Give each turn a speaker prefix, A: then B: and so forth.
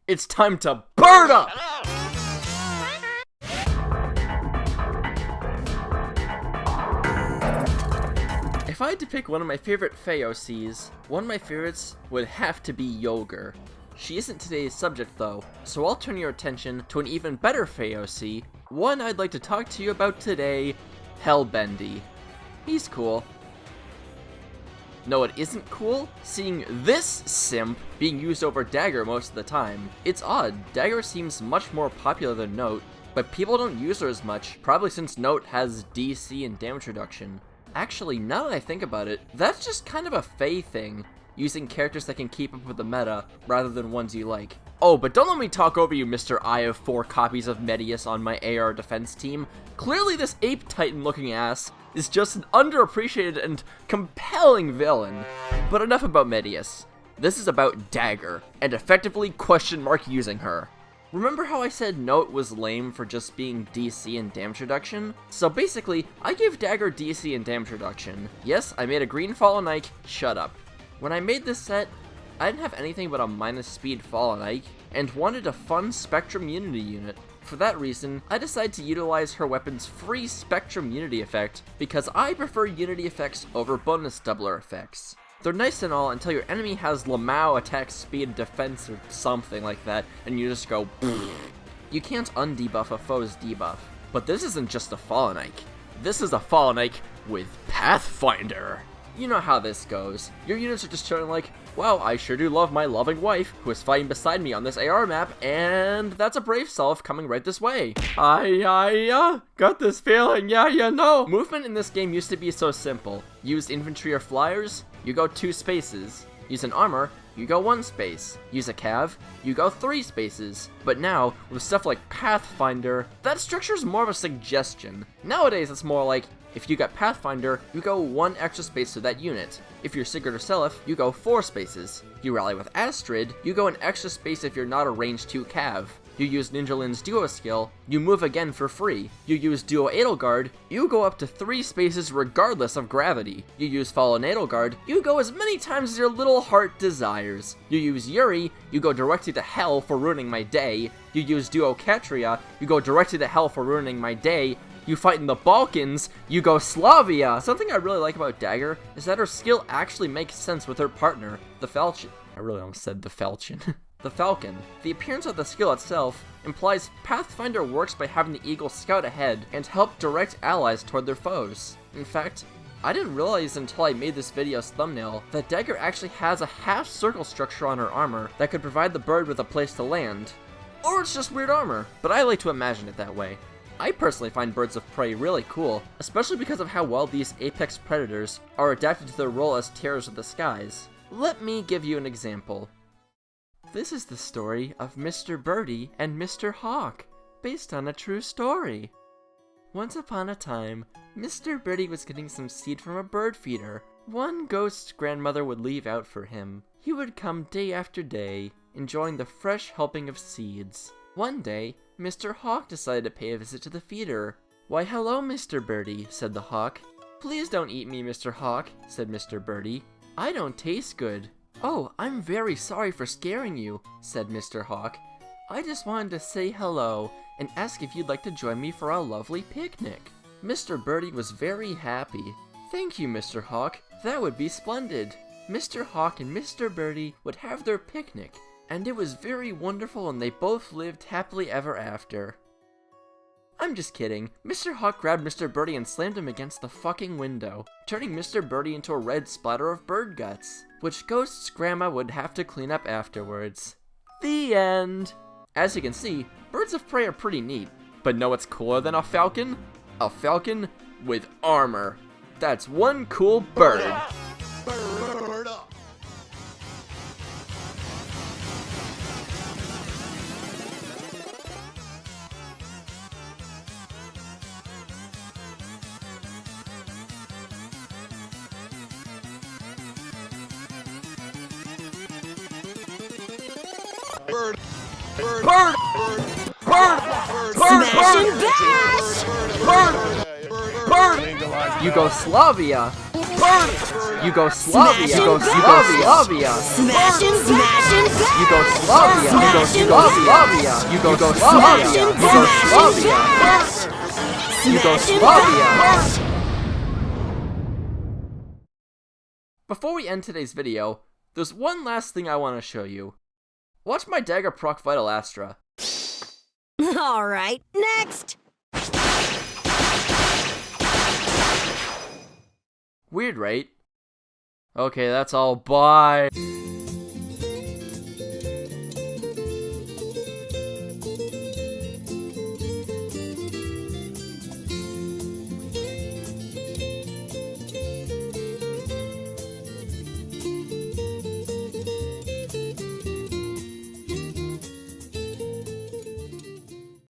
A: It's time to bird up! If I had to pick one of my favorite Fae OCs, one of my favorites would have to be Dagr. She isn't today's subject though, so I'll turn your attention to an even better Fae OC, one I'd like to talk to you about today, Hellbendy. He's cool. No, it isn't cool? Seeing this simp being used over Dagr most of the time. It's odd, Dagr seems much more popular than Note, but people don't use her as much, probably since Note has DC and damage reduction. Actually, now that I think about it, that's just kind of a Fae thing, using characters that can keep up with the meta, rather than ones you like. Oh, but don't let me talk over you, Mr. I have 4 copies of Medius on my AR defense team. Clearly this ape titan looking ass is just an underappreciated and compelling villain. But enough about Medius. This is about Dagr, and effectively question mark using her. Remember how I said Note was lame for just being DC and damage reduction? So basically, I gave Dagr DC and damage reduction. Yes, I made a green Fallen Ike, shut up. When I made this set, I didn't have anything but a minus speed Fallen Ike, and wanted a fun Spectrum Unity unit. For that reason, I decided to utilize her weapon's free Spectrum Unity effect, because I prefer Unity effects over bonus doubler effects. They're nice and all until your enemy has Lamau attack speed defense or something like that, and you just go pfft. You can't undebuff a foe's debuff. But this isn't just a Fallen Ike. This is a Fallen Ike with Pathfinder. You know how this goes. Your units are just chilling like, wow, I sure do love my loving wife, who is fighting beside me on this AR map, and that's a brave self coming right this way. I got this feeling, yeah, you know. Movement in this game used to be so simple. Use infantry or flyers, you go 2 spaces. Use an armor, you go 1 space. Use a cav, you go 3 spaces. But now, with stuff like Pathfinder, that structure is more of a suggestion. Nowadays, it's more like, if you got Pathfinder, you go 1 extra space to that unit. If you're Sigurd or Seliph, you go 4 spaces. You rally with Astrid, you go an extra space if you're not a range 2 cav. You use Ninja Lin's Duo skill, you move again for free. You use Duo Edelgard, you go up to 3 spaces regardless of gravity. You use Fallen Edelgard, you go as many times as your little heart desires. You use Yuri, you go directly to hell for ruining my day. You use Duo Katria, you go directly to hell for ruining my day. You fight in the Balkans, you go Slavia! Something I really like about Dagr is that her skill actually makes sense with her partner, the Falchion. I really almost said the Falchion. The Falcon. The appearance of the skill itself implies Pathfinder works by having the Eagle scout ahead and help direct allies toward their foes. In fact, I didn't realize until I made this video's thumbnail that Dagr actually has a half circle structure on her armor that could provide the bird with a place to land. Or it's just weird armor, but I like to imagine it that way. I personally find birds of prey really cool, especially because of how well these apex predators are adapted to their role as terrors of the skies. Let me give you an example. This is the story of Mr. Birdie and Mr. Hawk, based on a true story. Once upon a time, Mr. Birdie was getting some seed from a bird feeder. One ghost grandmother would leave out for him. He would come day after day, enjoying the fresh helping of seeds. One day, Mr. Hawk decided to pay a visit to the feeder. "Why, hello, Mr. Birdie," said the hawk. "Please don't eat me, Mr. Hawk," said Mr. Birdie. "I don't taste good." "Oh, I'm very sorry for scaring you," said Mr. Hawk. "I just wanted to say hello and ask if you'd like to join me for a lovely picnic." Mr. Birdie was very happy. "Thank you, Mr. Hawk. That would be splendid." Mr. Hawk and Mr. Birdie would have their picnic, and it was very wonderful, and they both lived happily ever after. I'm just kidding. Mr. Hawk grabbed Mr. Birdie and slammed him against the fucking window, turning Mr. Birdie into a red splatter of bird guts, which Ghost's grandma would have to clean up afterwards. The end! As you can see, birds of prey are pretty neat, but know what's cooler than a falcon? A falcon with armor. That's one cool bird.
B: Bird up. Bird. Bird. Bird. Bird.
C: Smash and dash!
A: Bird! Bird! Yugoslavia! Bird! Yugoslavia. Yugoslavia.
C: Smash and smash and bash!
A: Yugoslavia. Yugoslavia. Yugoslavia. Yugoslavia. Before we end today's video, there's one last thing I want to show you. Watch my Dagr proc Vital Astra.
C: Alright, next!
A: Weird, right? Okay, that's all. Bye.